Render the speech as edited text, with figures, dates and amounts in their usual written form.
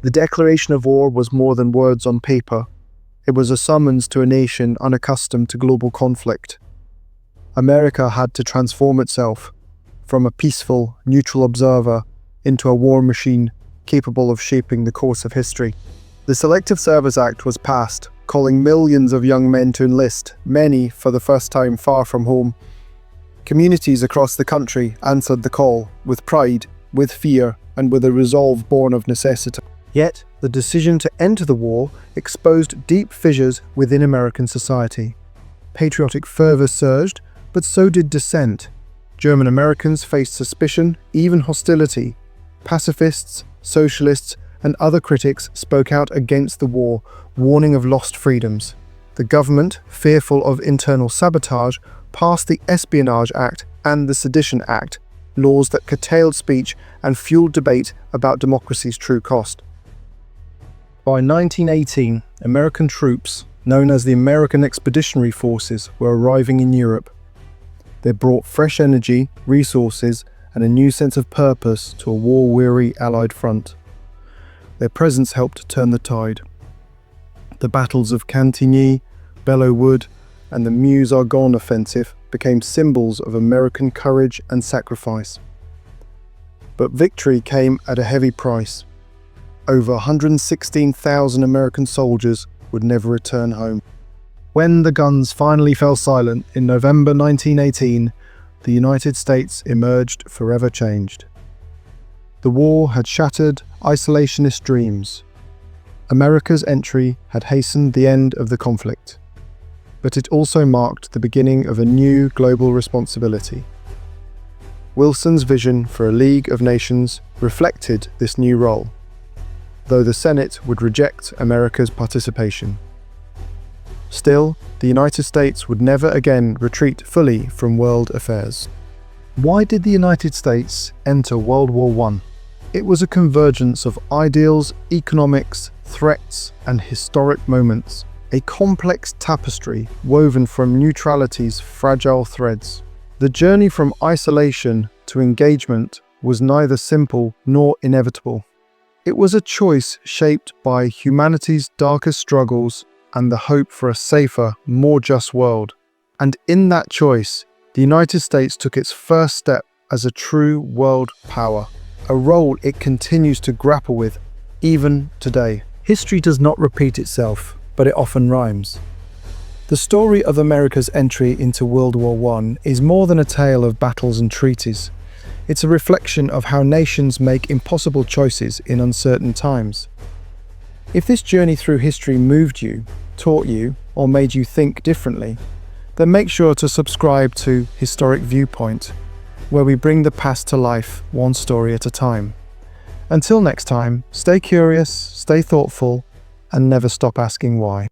The declaration of war was more than words on paper. It was a summons to a nation unaccustomed to global conflict. America had to transform itself from a peaceful, neutral observer into a war machine capable of shaping the course of history. The Selective Service Act was passed, calling millions of young men to enlist, many for the first time far from home. Communities across the country answered the call with pride, with fear, and with a resolve born of necessity. Yet, the decision to enter the war exposed deep fissures within American society. Patriotic fervor surged, but so did dissent. German Americans faced suspicion, even hostility. Pacifists, socialists, and other critics spoke out against the war, warning of lost freedoms. The government, fearful of internal sabotage, passed the Espionage Act and the Sedition Act, laws that curtailed speech and fueled debate about democracy's true cost. By 1918, American troops, known as the American Expeditionary Forces, were arriving in Europe. They brought fresh energy, resources, and a new sense of purpose to a war-weary Allied front. Their presence helped turn the tide. The battles of Cantigny, Belleau Wood, and the Meuse-Argonne offensive became symbols of American courage and sacrifice. But victory came at a heavy price. Over 116,000 American soldiers would never return home. When the guns finally fell silent in November 1918, the United States emerged forever changed. The war had shattered isolationist dreams. America's entry had hastened the end of the conflict, but it also marked the beginning of a new global responsibility. Wilson's vision for a League of Nations reflected this new role, though the Senate would reject America's participation. Still, the United States would never again retreat fully from world affairs. Why did the United States enter World War I? It was a convergence of ideals, economics, threats, and historic moments, a complex tapestry woven from neutrality's fragile threads. The journey from isolation to engagement was neither simple nor inevitable. It was a choice shaped by humanity's darkest struggles and the hope for a safer, more just world. And in that choice, the United States took its first step as a true world power, a role it continues to grapple with even today. History does not repeat itself, but it often rhymes. The story of America's entry into World War I is more than a tale of battles and treaties. It's a reflection of how nations make impossible choices in uncertain times. If this journey through history moved you, taught you, or made you think differently, then make sure to subscribe to Historic Viewpoint, where we bring the past to life one story at a time. Until next time, stay curious, stay thoughtful, and never stop asking why.